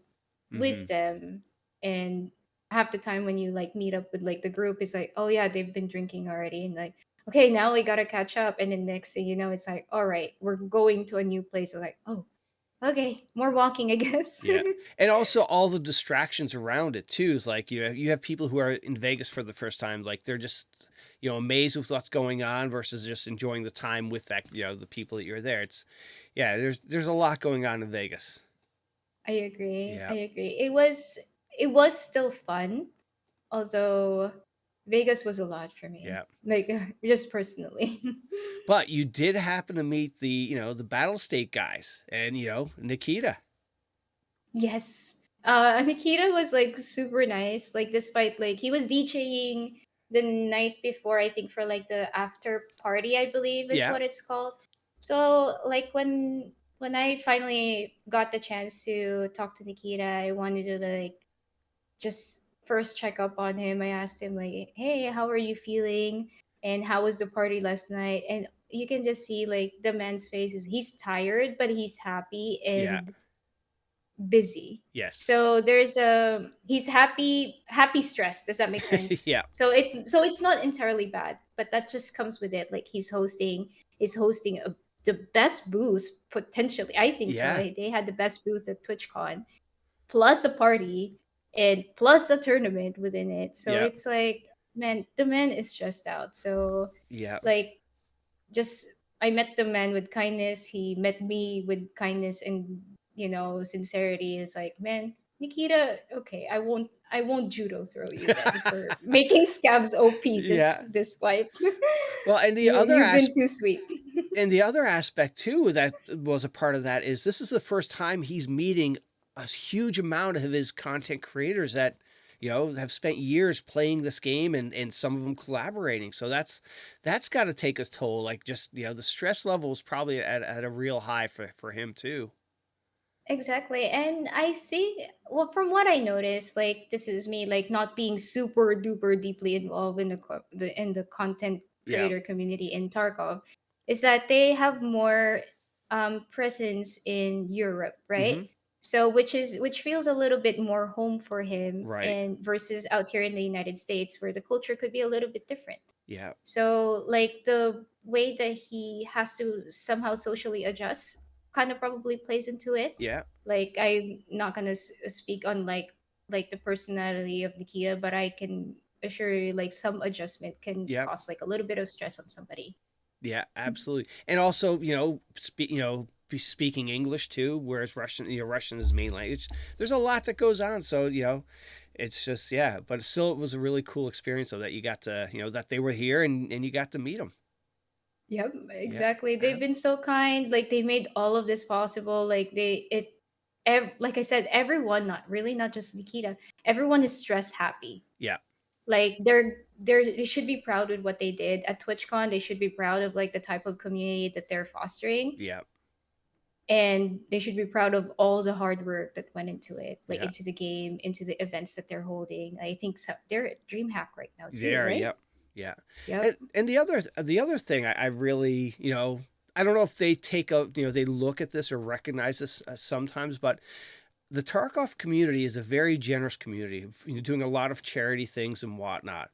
with
Hmm.
them. And half the time when you like meet up with like the group, it's like, oh yeah, they've been drinking already, and like, okay, now we gotta catch up. And then next thing you know, it's like, all right, we're going to a new place. It's like, oh, okay, more walking, I guess.
Yeah. And also all the distractions around it too is like you have people who are in Vegas for the first time, like they're just amazed with what's going on versus just enjoying the time with that, the people that you're there. It's yeah, there's a lot going on in Vegas.
I agree.
Yeah.
I agree. It was still fun, although Vegas was a lot for me,
Yeah.
like just personally.
But you did happen to meet the Battle State guys and Nikita.
Yes. Nikita was like super nice. Like despite like he was DJing the night before, I think for like the after party, I believe is
Yeah.
what it's called. So like when I finally got the chance to talk to Nikita, I wanted to like just first check up on him. I asked him like, "Hey, how are you feeling? And how was the party last night?" And you can just see like the man's face is he's tired, but he's happy.
Yeah.
And busy.
Yes.
So there's a he's happy stressed. Does that make sense?
Yeah.
So it's not entirely bad, but that just comes with it. Like he's hosting the best booth potentially. I think so.
Yeah.
They had the best booth at TwitchCon, plus a party and plus a tournament within it. So
Yeah.
it's like, man, the man is stressed out. So
Yeah.
like, just I met the man with kindness. He met me with kindness and sincerity. It's like, man, Nikita, okay, I won't judo throw you then for making scabs OP this
Yeah.
this wipe.
Well, and the other
You've been too sweet.
aspect too that was a part of that is this is the first time he's meeting a huge amount of his content creators that have spent years playing this game and some of them collaborating. So that's got to take a toll. Like just the stress level is probably at a real high for him too.
Exactly. And I think, well, from what I noticed, like this is me, like not being super duper deeply involved in the content
Yeah.
creator community in Tarkov, is that they have more presence in Europe, right?
Mm-hmm.
So which feels a little bit more home for him,
Right.
and versus out here in the United States where the culture could be a little bit different.
Yeah.
So like the way that he has to somehow socially adjust kind of probably plays into it.
Yeah.
Like I'm not gonna speak on like the personality of Nikita, but I can assure you like some adjustment can
Yeah.
cause like a little bit of stress on somebody.
Yeah, absolutely. And also, speaking English too, whereas Russian is main language. There's a lot that goes on. So, it's just, yeah, but still, it was a really cool experience though that you got to, that they were here and you got to meet them.
Yep,
Yeah.
exactly. They've been so kind. Like they made all of this possible. Like like I said, everyone, not just Nikita, everyone is stress happy.
Yeah.
Like they should be proud with what they did at TwitchCon. They should be proud of like the type of community that they're fostering,
Yeah.
and they should be proud of all the hard work that went into it, like
Yeah.
into the game, into the events that they're holding. I think they're at DreamHack right now too,
There.
right?
Yep. Yeah.
Yep.
And the other thing I really, I don't know if they take a, they look at this or recognize this sometimes, but the Tarkov community is a very generous community, doing a lot of charity things and whatnot.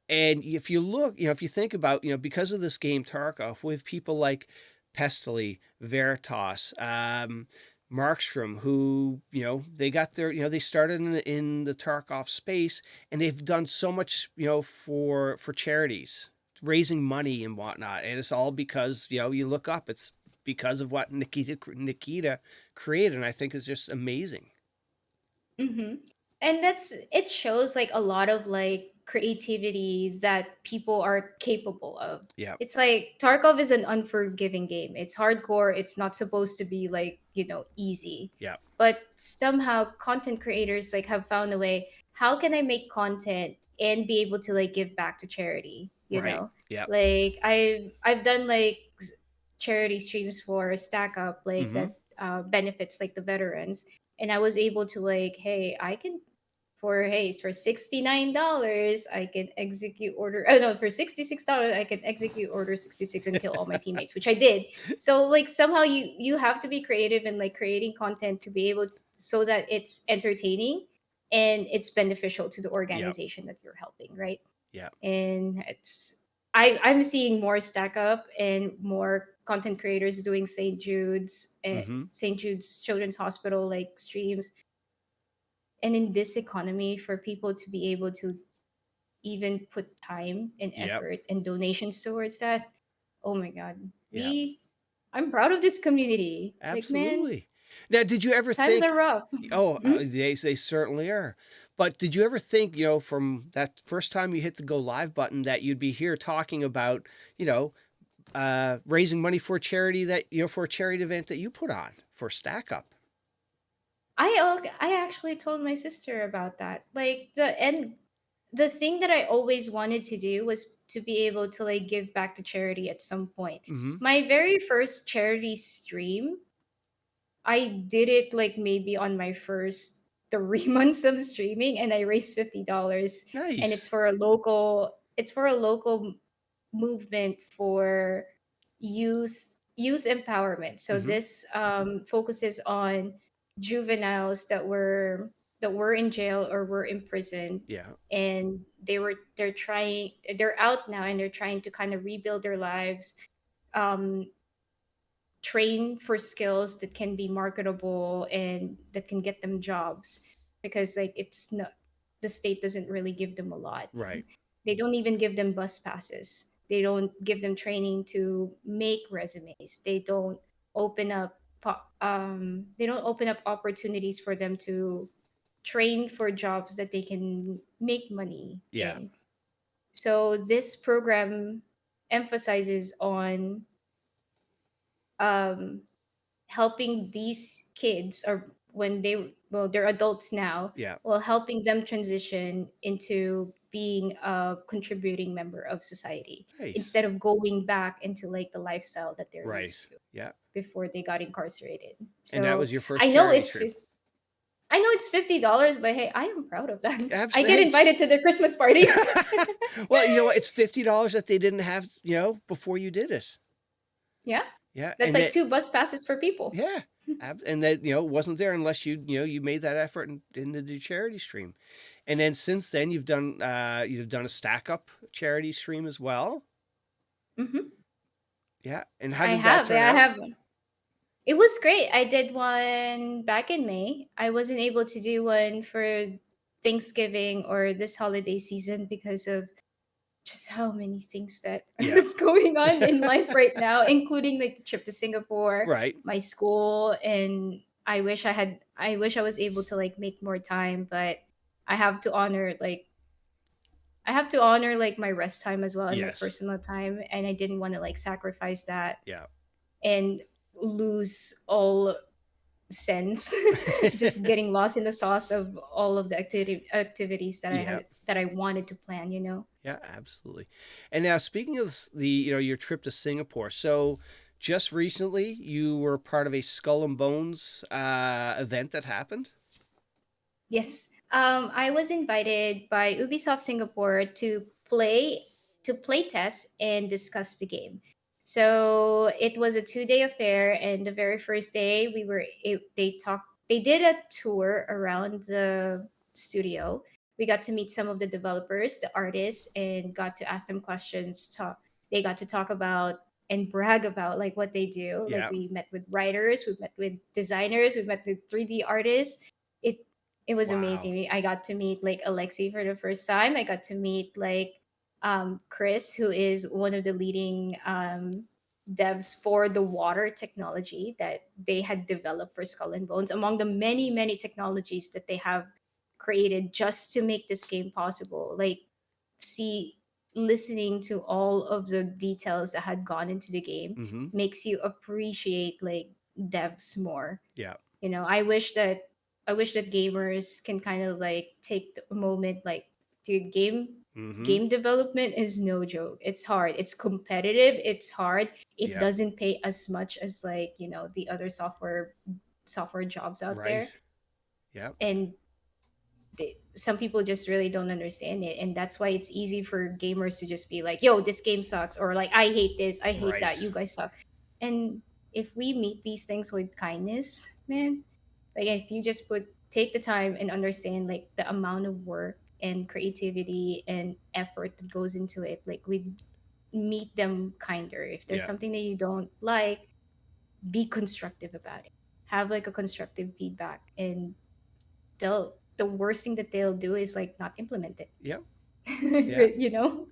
And if you look, if you think about, because of this game Tarkov, we have people like Pestily, Veritas, Markstrom, who, they got their, they started in the Tarkov space and they've done so much, for charities, raising money and whatnot. And it's all because, you look up, it's because of what Nikita created. And I think it's just amazing.
Mm-hmm. And it shows like a lot of like creativity that people are capable of.
Yeah.
It's like Tarkov is an unforgiving game. It's hardcore. It's not supposed to be like, easy.
Yeah.
But somehow content creators like have found a way, how can I make content and be able to like give back to charity, you
Right.
know?
Yeah.
Like I've done like charity streams for Stack Up like
Mm-hmm.
that benefits like the veterans, and I was able to like, hey, I can for $69 I can execute order, oh no, for $66 I can execute order 66 and kill all my teammates, which I did. So like somehow you have to be creative in like creating content to be able to, so that it's entertaining and it's beneficial to the
Yeah.
organization that you're helping, right?
Yeah.
And I'm seeing more Stack Up and more content creators doing
Mm-hmm.
St. Jude's Children's Hospital like streams. And in this economy, for people to be able to even put time and
Yep.
effort and donations towards that, oh my god,
Yeah.
I'm proud of this community. Like, man,
Absolutely. Now, did you ever
times are
think?
rough.
Oh,
Mhm.
they certainly are. But did you ever think, from that first time you hit the go live button, that you'd be here talking about, raising money for a charity that for a charity event that you put on for Stack Up?
I actually told my sister about that. Like the thing that I always wanted to do was to be able to like give back to charity at some point.
Mm-hmm.
My very first charity stream, I did it like maybe on my first 3 months of streaming, and I raised $50, and
Nice.
it's for a local movement for youth empowerment. So
Mm-hmm.
this focuses on juveniles that were in jail or were in prison,
Yeah.
and they're out now and they're trying to kind of rebuild their lives, um, train for skills that can be marketable and that can get them jobs, because like it's not, the state doesn't really give them a lot.
Right.
They don't even give them bus passes, they don't give them training to make resumes, they don't open up opportunities for them to train for jobs that they can make money
Yeah.
in. So this program emphasizes on um, helping these kids, or when they're adults now,
Yeah.
well, helping them transition into being a contributing member of society
Nice.
instead of going back into like the lifestyle that they're
Right.
used to
Yeah.
before they got incarcerated.
And that
So
was your
I
first
know
charity
it's
stream.
I know it's $50, but hey, I am proud of that. I get
Absolutely.
invited to their Christmas parties.
Well, you know what? It's $50 that they didn't have, before you did it.
Yeah,
Yeah.
that's
And
like
that,
two bus passes for people.
yeah. And that, wasn't there unless you made that effort in the charity stream. And then since then you've done a stack up charity stream as well.
Hmm.
Yeah. And how
I
did that
have,
turn
yeah, I
out?
have. It was great. I did one back in May. I wasn't able to do one for Thanksgiving or this holiday season because of just how many things that
Yeah.
is going on in life right now, including like the trip to Singapore,
Right.
my school, and I wish I was able to like make more time, but I have to honor like I have to honor like my rest time as well and my
Yes.
personal time, and I didn't want to like sacrifice that
Yeah.
and lose all sense just getting lost in the sauce of all of the activities that
Yeah.
I wanted to plan, you know.
Yeah, absolutely. And now speaking of the, your trip to Singapore, so just recently you were part of a Skull and Bones event that happened.
Yes. I was invited by Ubisoft Singapore to play test and discuss the game. So it was a 2-day affair, and the very first day they did a tour around the studio. We got to meet some of the developers, the artists, and got to ask them questions. They got to talk about and brag about like what they do. Like
Yeah.
we met with writers, we met with designers, we met with 3D artists. It it was
Wow.
amazing. I got to meet like Alexi for the first time. I got to meet like Chris, who is one of the leading devs for the water technology that they had developed for Skull and Bones, among the many, many technologies that they have created just to make this game possible. Like, see, listening to all of the details that had gone into the game
Mm-hmm.
makes you appreciate like devs more.
Yeah.
You know, I wish that gamers can kind of like take a moment, like, dude,
Mm-hmm.
game development is no joke. It's hard, it's competitive, it's hard. It
Yeah.
doesn't pay as much as like, you know, the other software jobs out
Right.
there.
Yeah.
And some people just really don't understand it, and that's why it's easy for gamers to just be like, yo, this game sucks, or like, I hate this, I hate
Right.
that, you guys suck. And if we meet these things with kindness, man, like if you just take the time and understand like the amount of work and creativity and effort that goes into it, like we meet them kinder. If there's
Yeah.
something that you don't like, be constructive about it, have like a constructive feedback, and the worst thing that they'll do is like not implement it.
Yeah. Yeah.
You know.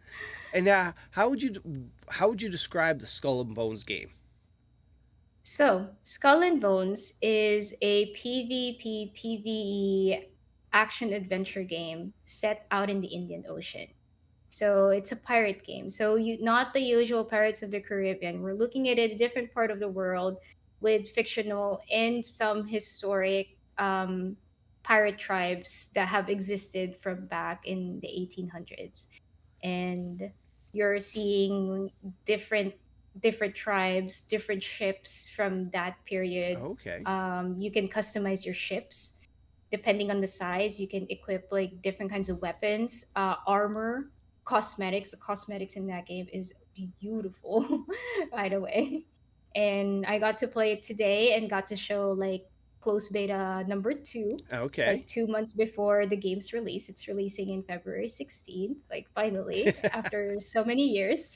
And how would you describe the Skull and Bones game?
So Skull and Bones is a PvE action adventure game set out in the Indian Ocean. So it's a pirate game. So you not the usual Pirates of the Caribbean. We're looking at a different part of the world with fictional and some historic pirate tribes that have existed from back in the 1800s. And you're seeing different tribes, different ships from that period.
Okay.
You can customize your ships depending on the size. You can equip like different kinds of weapons, armor, cosmetics. The cosmetics in that game is beautiful, by the way. And I got to play it today and got to show like close beta number 2,
Okay.
like 2 months before the game's release. It's releasing in February 16th, like finally, after so many years.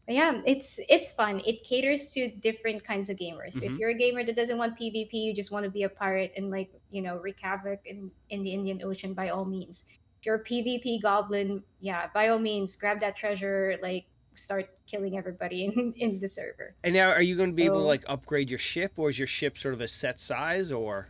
Yeah, it's fun. It caters to different kinds of gamers. If
Hmm.
you're a gamer that doesn't want PvP, you just want to be a pirate and like, wreak havoc in the Indian Ocean, by all means. If you're a PvP goblin, yeah, by all means, grab that treasure, like start killing everybody in the server.
And now, are you going to be able to
So
like upgrade your ship, or is your ship sort of a set size, or?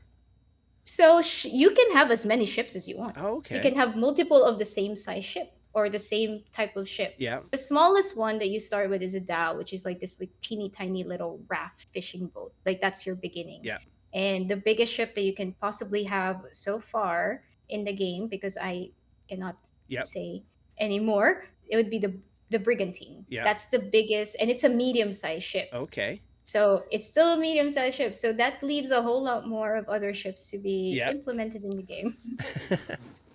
You can have as many ships as you want.
Oh,
You
okay.
can have multiple of the same size ship or the same type of ship.
Yeah.
The smallest one that you start with is a dhow, which is like this like teeny tiny little raft fishing boat. Like that's your beginning.
Yeah.
And the biggest ship that you can possibly have so far in the game, because I cannot
Yep.
say anymore, it would be the brigantine.
Yep.
That's the biggest, and it's a medium sized ship.
Okay.
So it's still a medium-sized ship. So that leaves a whole lot more of other ships to be
Yep.
implemented in the game.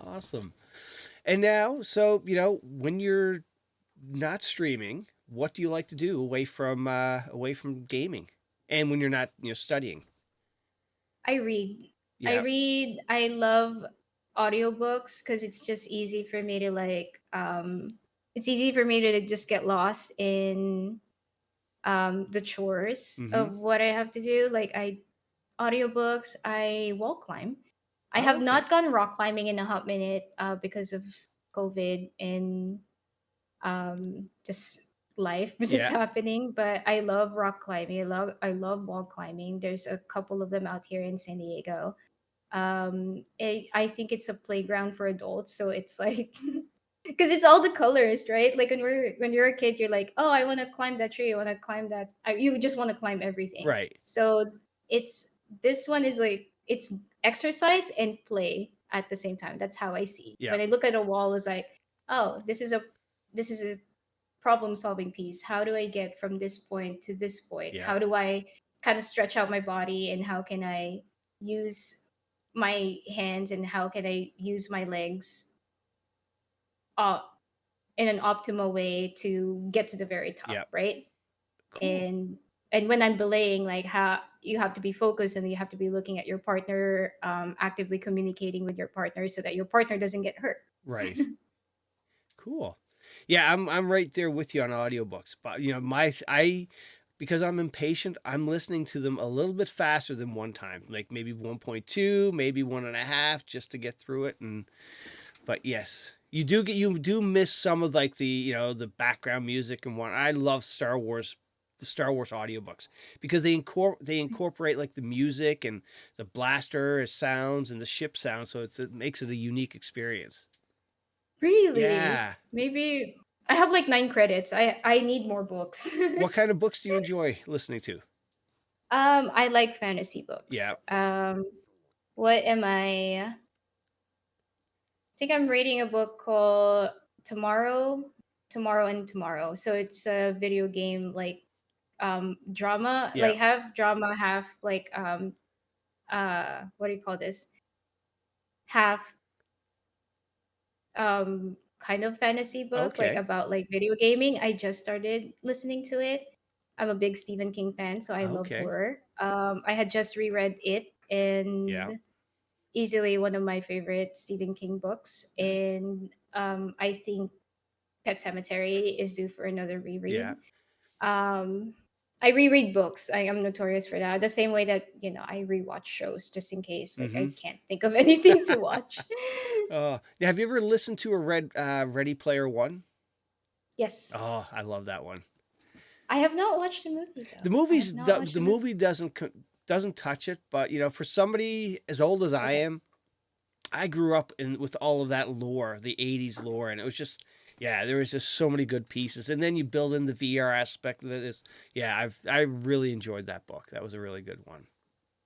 Awesome. And now, so when you're not streaming, what do you like to do away from gaming, and when you're not studying?
I read. I
Yeah.
read. I love audiobooks because it's just easy for me to like. It's easy for me to just get lost in the chores
Mm-hmm.
of what I have to do. Like audiobooks. I wall climb. I
Oh,
have
okay.
not gone rock climbing in a hot minute because of COVID and just life just
Yeah.
happening. But I love rock climbing. I love wall climbing. There's a couple of them out here in San Diego. I think it's a playground for adults, so it's like because it's all the colors, right? Like when you're a kid, you're like, oh, I want to climb that tree, I want to climb that, you just want to climb everything.
Right.
So it's this one is like it's exercise and play at the same time. That's how I see
Yeah.
when I look at a wall. Is like, oh, this is a problem solving piece. How do I get from this point to this point?
Yeah.
How do I kind of stretch out my body, and how can I use my hands, and how can I use my legs uh, in an optimal way to get to the very
Yeah.
top, right?
Cool.
And when I'm belaying, like how you have to be focused and you have to be looking at your partner, actively communicating with your partner so that your partner doesn't get hurt.
Right. Cool. Yeah, I'm right there with you on audiobooks. But my I because I'm impatient, I'm listening to them a little bit faster than one time, like maybe 1.2, maybe 1.5, just to get through it. But yes, you do miss some of like the background music and what. I love the Star Wars audiobooks because they incorporate like the music and the blaster sounds and the ship sounds, so it makes it a unique experience.
Really?
Yeah.
Maybe I have like 9 credits. I need more books.
What kind of books do you enjoy listening to?
I like fantasy
Yeah.
books. What am I? I think I'm reading a book called Tomorrow, Tomorrow and Tomorrow. So it's a video game like drama,
Yeah.
like half drama, half like what do you call this? Half kind of fantasy book like
Okay.
about like video gaming. I just started listening to it. I'm a big Stephen King fan, so I love
Okay.
horror. I had just reread it,
Yeah.
and easily one of my favorite Stephen King books.
Nice.
And I think Pet Cemetery is due for another
Yeah.
reread. Um, I reread books. I am notorious for that. The same way that I rewatch shows just in case, like
Mm-hmm.
I can't think of anything to watch.
Now, have you ever listened to a Ready Player One?
Yes,
Oh, I love that one.
I have not watched the movie
The
though. I have
movies,
not watched
the
the movie.
movie doesn't touch it, but for somebody as old as I
Okay.
am, I grew up with all of that lore, the '80s lore, and it was just, yeah, there was just so many good pieces. And then you build in the VR aspect of it. Yeah, I really enjoyed that book. That was a really good one.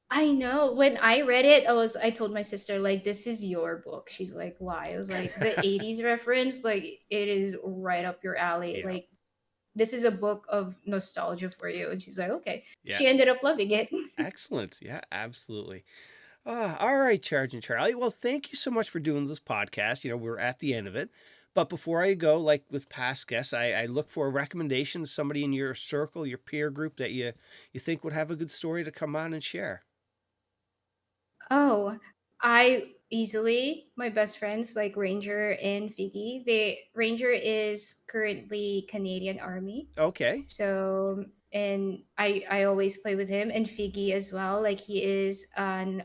I know. When I read it, I told my sister, like, this is your book. She's like, why? I was like, the 80s reference, like, it is right up your alley.
Yeah,
Like, this is a book of nostalgia for you. And she's like, okay.
yeah,
She ended up loving it.
excellent. Yeah, absolutely. All right, Charge and Charlie. Well, thank you so much for doing this podcast. We're at the end of it. But before I go, like with past guests, I look for a recommendation, somebody in your circle, your peer group that you think would have a good story to come on and share.
Oh, I easily my best friends like Ranger and Figgy. The Ranger is currently Canadian Army.
Okay.
So and I always play with him and Figgy as well. Like he is an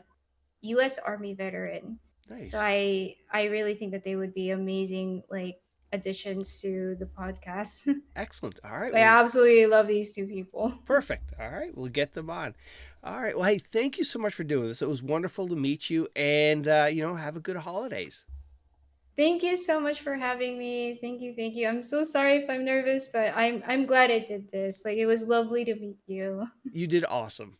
US Army veteran. So
Nice.
I really think that they would be amazing like additions to the podcast.
Excellent. All right.
I
Well,
absolutely love these two people.
perfect. All right. We'll get them on. All right. Well, hey, thank you so much for doing this. It was wonderful to meet you, and have a good holidays.
Thank you so much for having me. Thank you, thank you. I'm so sorry if I'm nervous, but I'm glad I did this. Like it was lovely to meet you.
You did awesome.